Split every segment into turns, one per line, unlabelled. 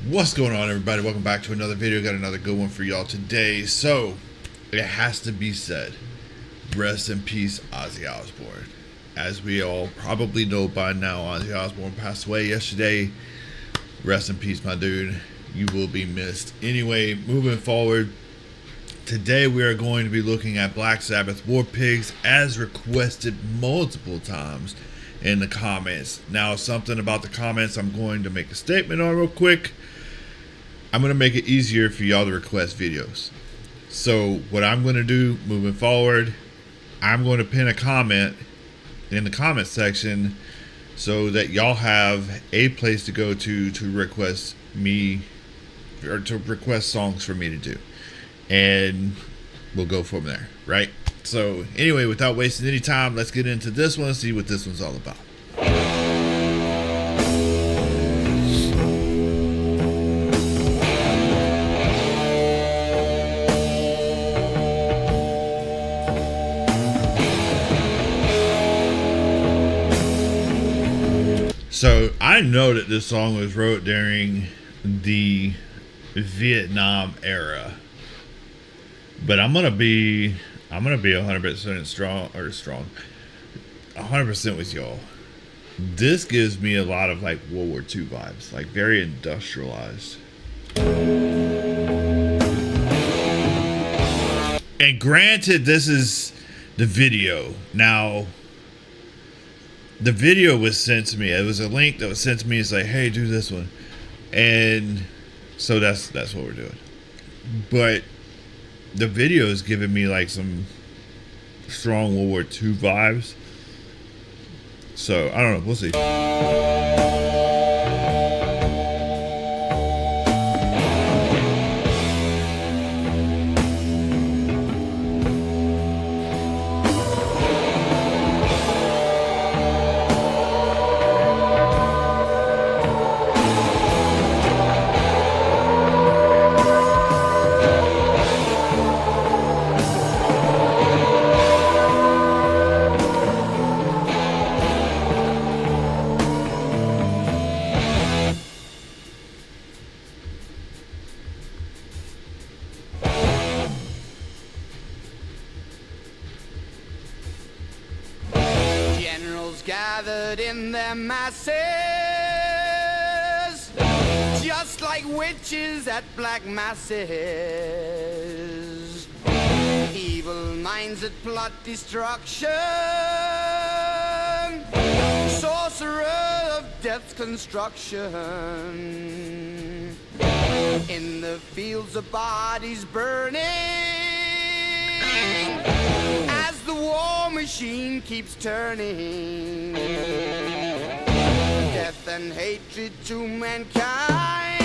What's going on, everybody? Welcome back to another video. Got another good one for y'all today. So it has to be said, rest in peace Ozzy Osbourne. As we all probably know by now, Ozzy Osbourne passed away yesterday. Rest in peace, my dude. You will be missed. Anyway, moving forward, today we are going to be looking at Black Sabbath War Pigs as requested multiple times in the comments. Now, something about the comments I'm going to make a statement on real quick. I'm going to make it easier for y'all to request videos. So what I'm going to do moving forward, I'm going to pin a comment in the comment section so that y'all have a place to go to request me, or to request songs for me to do. And we'll go from there, right? So anyway, without wasting any time, let's get into this one and see what this one's all about. So I know that this song was wrote during the Vietnam era, but I'm gonna be 100% strong, 100% with y'all. This gives me a lot of like World War II vibes, like very industrialized. And granted, this is the video. Now, the video was sent to me. It was a link that was sent to me. It's like, hey, do this one. And so that's what we're doing. But the video is giving me like some strong World War II vibes. So I don't know. We'll see.
Gathered in their masses, just like witches at black masses. Evil minds that plot destruction, sorcerer of death's construction. In the fields of bodies burning, as the war machine keeps turning, death and hatred to mankind,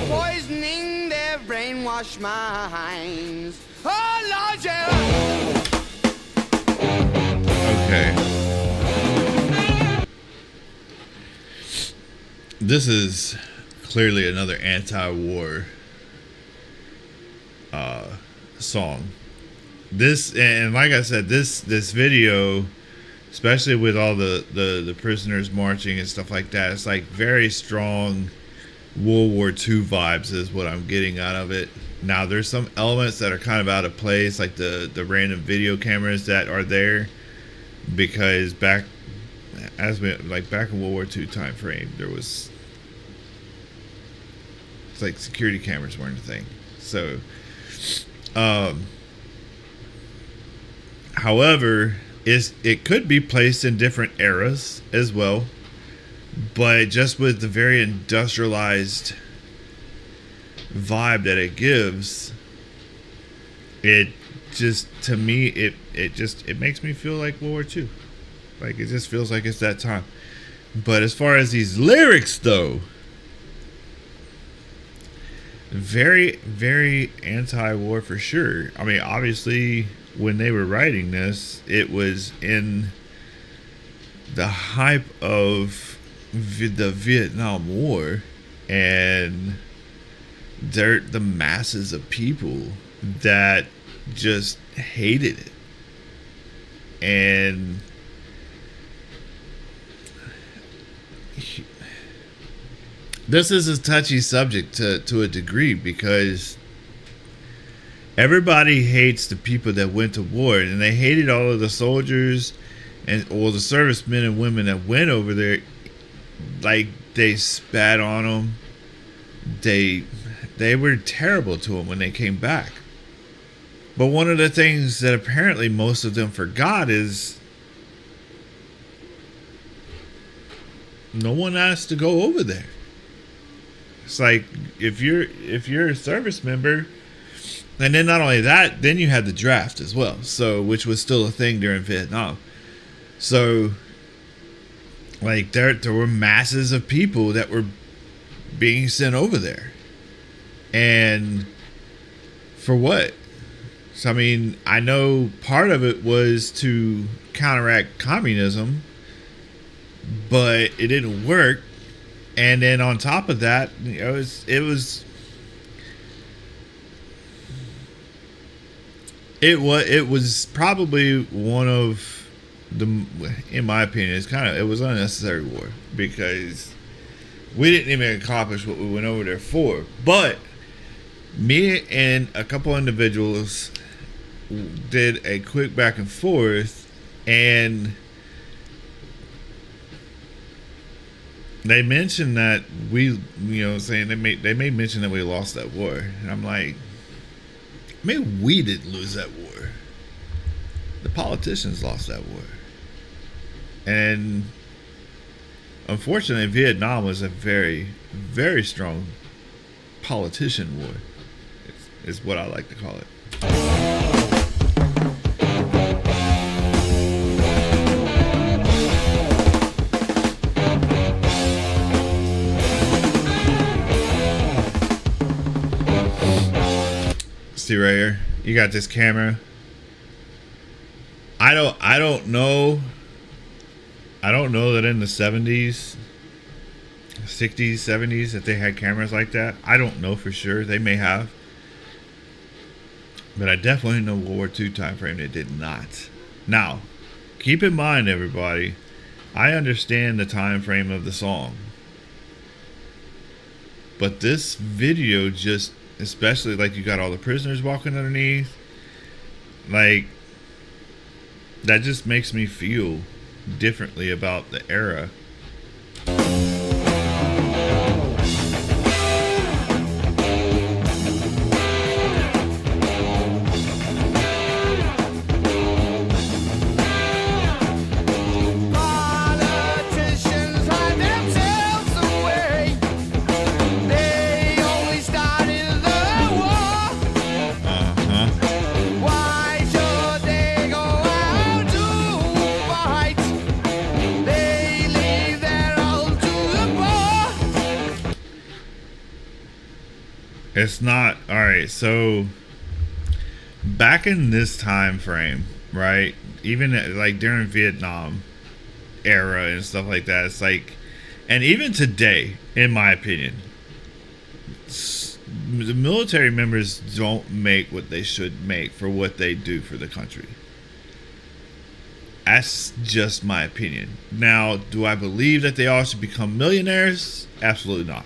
poisoning their brainwashed minds. Oh Lord, yeah.
Okay. This is clearly another anti-war song. This, and like I said, this video, especially with all the prisoners marching and stuff like that, it's like very strong World War II vibes is what I'm getting out of it. Now there's some elements that are kind of out of place, like the random video cameras that are there, because back in World War II time frame, there was, it's like security cameras weren't a thing. So however, it could be placed in different eras as well, but just with the very industrialized vibe that it gives, it just, to me, it makes me feel like World War II. Like, it just feels like it's that time. But as far as these lyrics, though, very, very anti-war for sure. I mean, obviously, when they were writing this, it was in the hype of the Vietnam War, and the masses of people that just hated it. And this is a touchy subject to a degree, because everybody hates the people that went to war, and they hated all of the soldiers and all the servicemen and women that went over there. Like, they spat on them. They were terrible to them when they came back. But one of the things that apparently most of them forgot is no one asked to go over there. It's like, if you're a service member, and then not only that, then you had the draft as well. So, which was still a thing during Vietnam. So, like, there were masses of people that were being sent over there. And for what? So, I mean, I know part of it was to counteract communism, but it didn't work. And then on top of that, it was probably one of the, in my opinion, it was unnecessary war, because we didn't even accomplish what we went over there for. But me and a couple individuals did a quick back and forth, and they mentioned that they made mention that we lost that war. And I'm like, maybe we didn't lose that war. The politicians lost that war. And unfortunately, Vietnam was a very, very strong politician war, is what I like to call it. See right here, you got this camera. I don't know that in the 70s, 60s, 70s that they had cameras like that. I don't know for sure. They may have. But I definitely know World War II time frame they did not. Now, keep in mind, everybody, I understand the time frame of the song. But this video just, especially like you got all the prisoners walking underneath, like, that just makes me feel differently about the era. It's not all right. So back in this time frame, right? Even like during Vietnam era and stuff like that, it's like, and even today, in my opinion, the military members don't make what they should make for what they do for the country. That's just my opinion. Now, do I believe that they all should become millionaires? Absolutely not.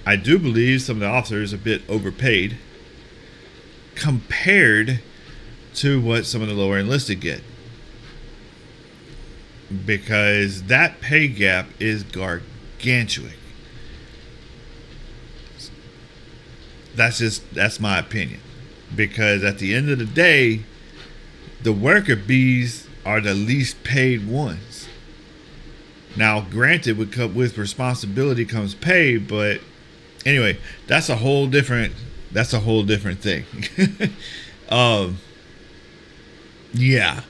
I do believe some of the officers are a bit overpaid compared to what some of the lower enlisted get, because that pay gap is gargantuan. That's my opinion, because at the end of the day, the worker bees are the least paid ones. Now, granted, with responsibility comes pay, but anyway, that's a whole different thing. Yeah.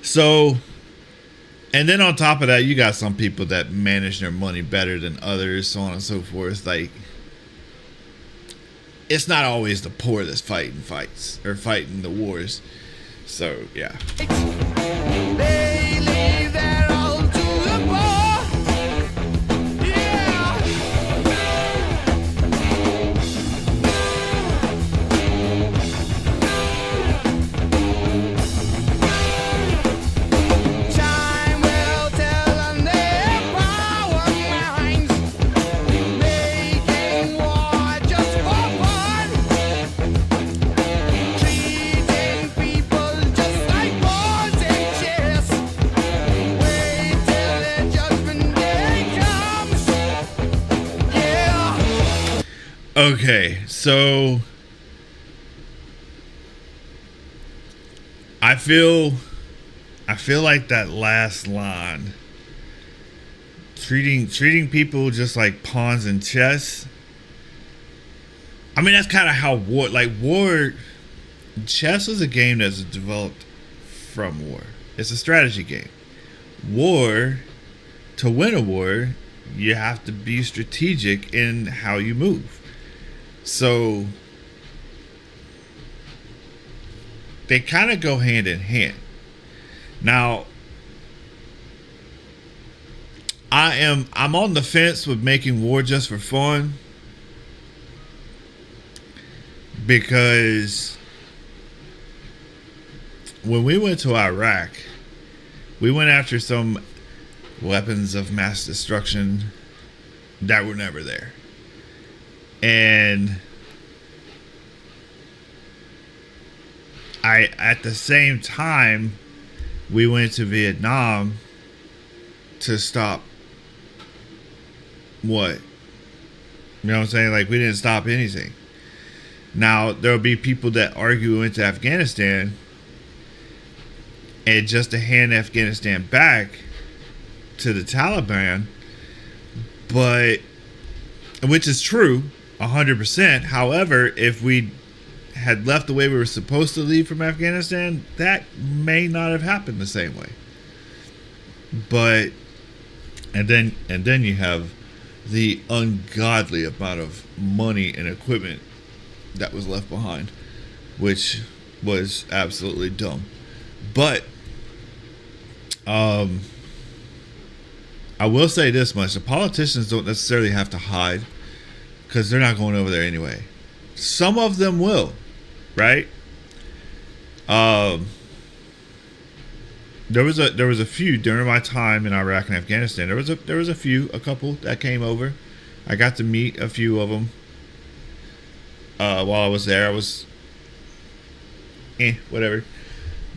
So, and then on top of that, you got some people that manage their money better than others, so on and so forth. Like, it's not always the poor that's fighting fights or fighting the wars. So, yeah. They leave their all to the poor. Yeah. Time will tell, and their power behind. Okay, so I feel like that last line, treating people just like pawns in chess. I mean, that's kind of how war. Chess is a game that's developed from war. It's a strategy game. War, to win a war, you have to be strategic in how you move. So they kind of go hand in hand. Now, I'm on the fence with making war just for fun, because when we went to Iraq, we went after some weapons of mass destruction that were never there. And at the same time, we went to Vietnam to stop what? You know what I'm saying? Like, we didn't stop anything. Now, there'll be people that argue we went to Afghanistan and just to hand Afghanistan back to the Taliban, but which is true 100%. However, if we had left the way we were supposed to leave from Afghanistan, that may not have happened the same way. But and then you have the ungodly amount of money and equipment that was left behind, which was absolutely dumb. But I will say this much: the politicians don't necessarily have to hide, because they're not going over there anyway. Some of them will, right? There was a few during my time in Iraq and Afghanistan. There was a couple that came over. I got to meet a few of them while I was there. I was whatever,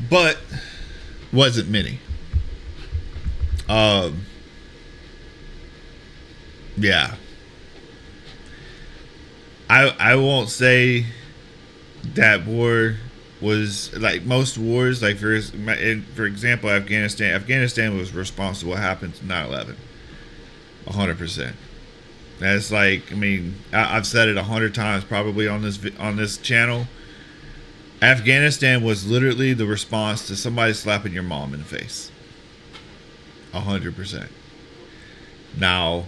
but wasn't many. Yeah. I won't say that war was like most wars. Like for example, Afghanistan was responsible. What happened to 9/11? 100%. That's like, I mean, I've said it 100 times probably on this channel. Afghanistan was literally the response to somebody slapping your mom in the face. 100%. Now,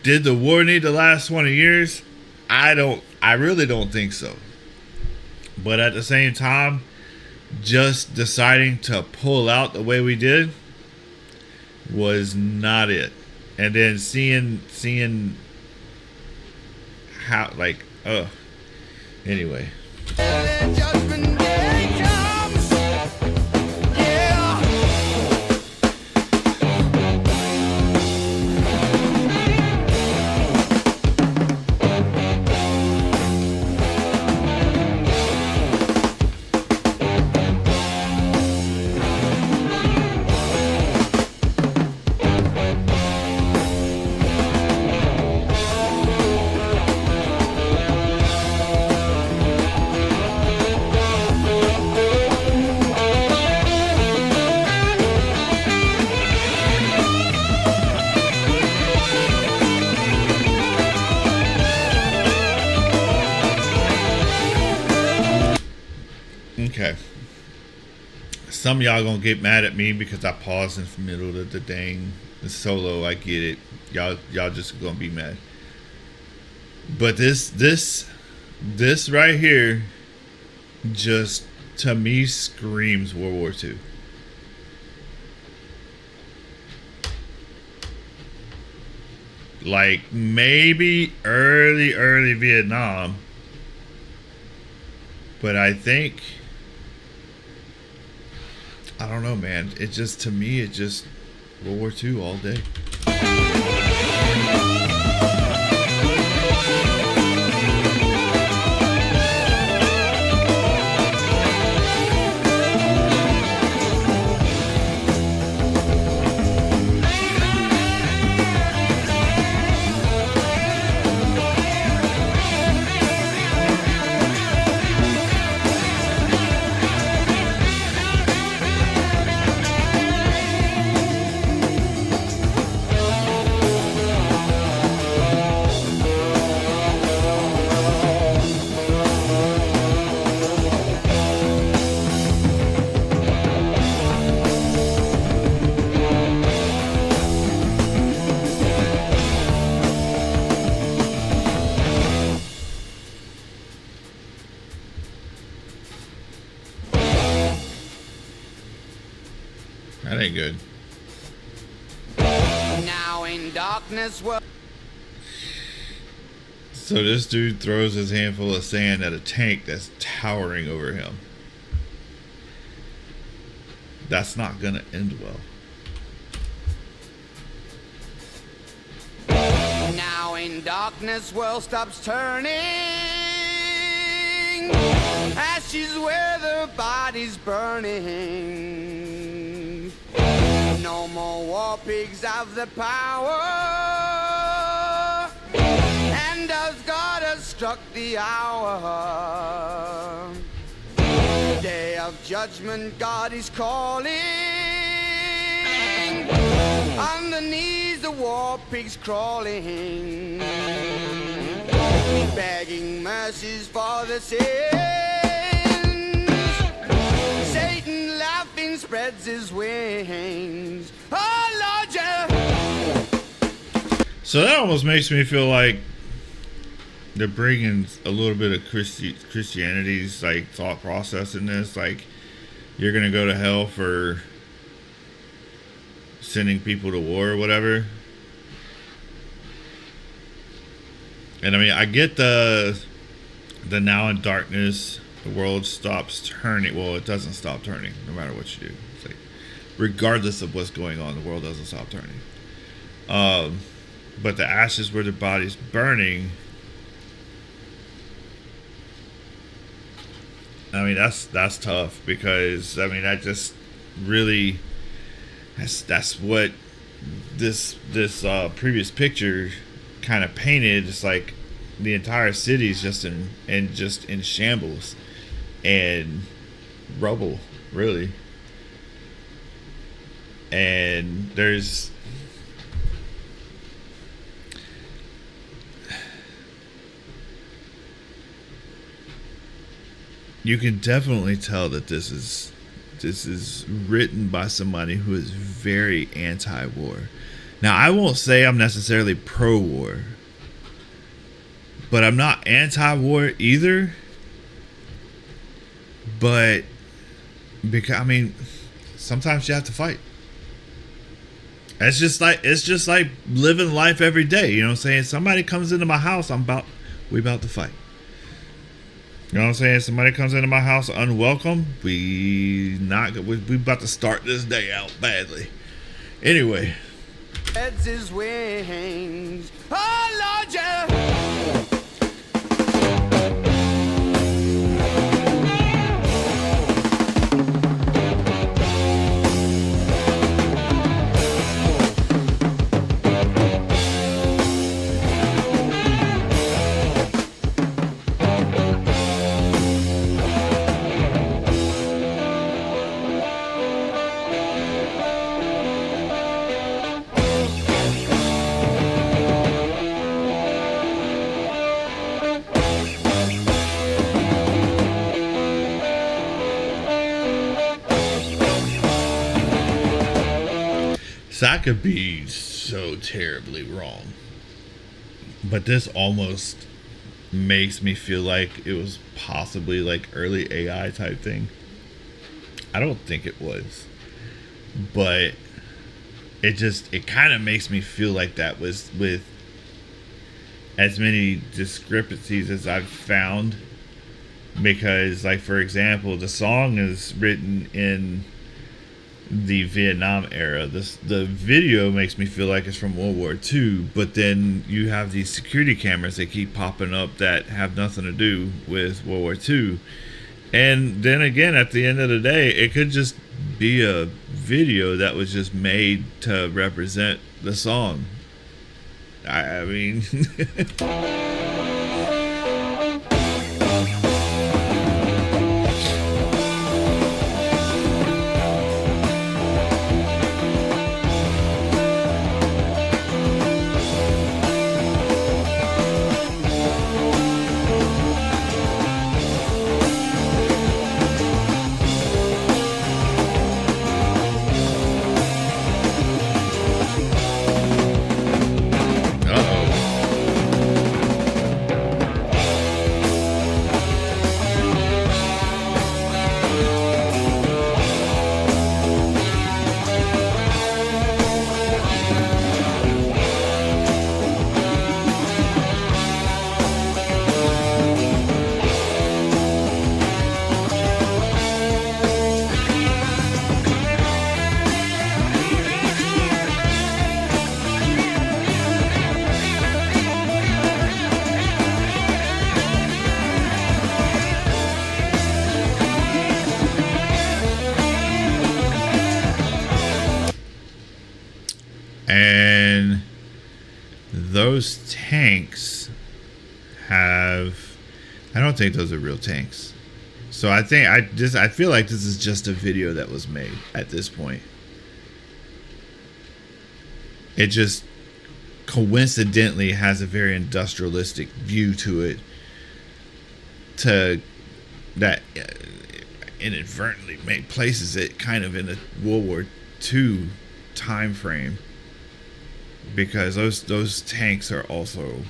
did the war need to last 20 years? I really don't think so. But at the same time, just deciding to pull out the way we did was not it. And then seeing how, like, anyway.
Judgment day comes. Yeah.
Okay. Some of y'all gonna get mad at me because I paused in the middle of the dang solo. I get it. Y'all just gonna be mad. But this right here just, to me, screams World War II. Like maybe early Vietnam. But I think, I don't know, man. It just, to me, it just World War II all day.
darkness will.
So this dude throws his handful of sand at a tank that's towering over him. That's not gonna end well.
Now in darkness world stops turning, ashes where the body's burning. No more war pigs have the power, and as God has struck the hour, day of judgment God is calling. On the knees the war pigs crawling, begging mercies for the sins. Satan laughing spreads his wings. Oh Lord, yeah.
So that almost makes me feel like they're bringing a little bit of Christianity's like thought process in this. Like, you're gonna go to hell for sending people to war or whatever. And I mean, I get the now in darkness, the world stops turning. Well, it doesn't stop turning no matter what you do. It's like, regardless of what's going on, the world doesn't stop turning. But the ashes where the body's burning, I mean, that's tough, because I mean, that just really, that's what this previous picture kind of painted. It's like the entire city's just in shambles and rubble, really. And there's you can definitely tell that this is written by somebody who is very anti-war. Now, I won't say I'm necessarily pro-war, but I'm not anti-war either. But because, I mean, sometimes you have to fight. It's just like living life every day. You know what I'm saying? Somebody comes into my house, we about to fight. You know what I'm saying? Somebody comes into my house unwelcome, we about to start this day out badly. Anyway.
Heads his wings. Oh Lord, yeah.
So I could be so terribly wrong, but this almost makes me feel like it was possibly like early AI type thing. I don't think it was, but it kind of makes me feel like that was, with as many discrepancies as I've found. Because, like, for example, the song is written in the Vietnam era. The video makes me feel like it's from World War II, but then you have these security cameras that keep popping up that have nothing to do with World War II. And then again, at the end of the day, it could just be a video that was just made to represent the song. I mean those tanks have, I don't think those are real tanks. So I feel like this is just a video that was made at this point. It just coincidentally has a very industrialistic view to it, that inadvertently places it kind of in a World War II time frame, because those tanks are also,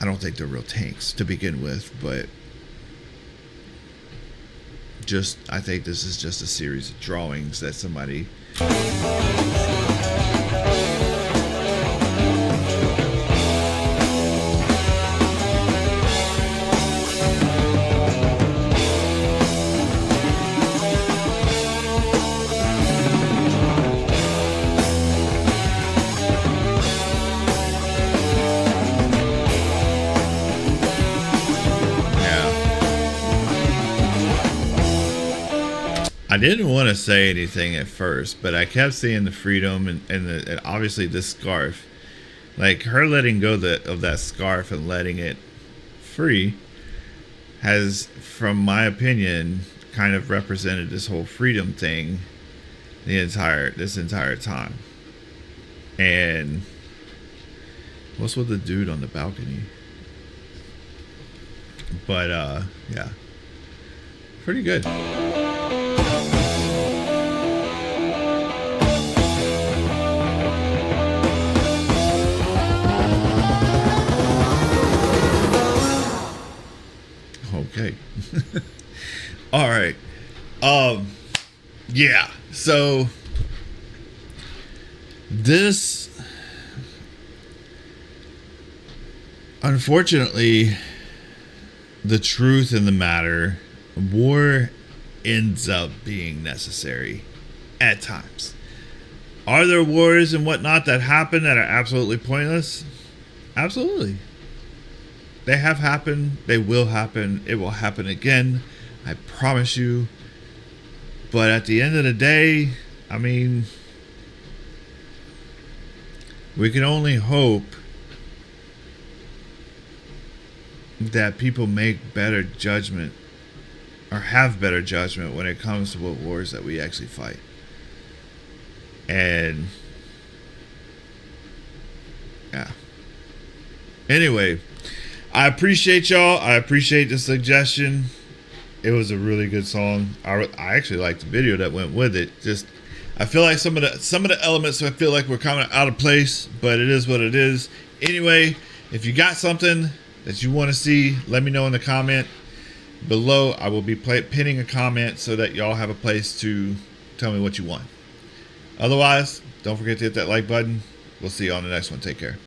I don't think they're real tanks to begin with, but I think this is just a series of drawings that somebody I didn't want to say anything at first, but I kept seeing the freedom and obviously this scarf. Like, her letting go of that scarf and letting it free has, from my opinion, kind of represented this whole freedom thing this entire time. And what's with the dude on the balcony? But yeah, pretty good. Okay. All right. Yeah. So this, unfortunately, the truth in the matter, war ends up being necessary at times. Are there wars and whatnot that happen that are absolutely pointless? Absolutely. They have happened. They will happen. It will happen again. I promise you. But at the end of the day, I mean, we can only hope that people make better judgment or have better judgment when it comes to what wars that we actually fight. And yeah. Anyway, I appreciate y'all. I appreciate the suggestion. It was a really good song. I actually liked the video that went with it. Just, I feel like some of the elements I feel like were kind of out of place, but it is what it is. Anyway, if you got something that you want to see, let me know in the comment below. I will be pinning a comment so that y'all have a place to tell me what you want. Otherwise, don't forget to hit that like button. We'll see you on the next one. Take care.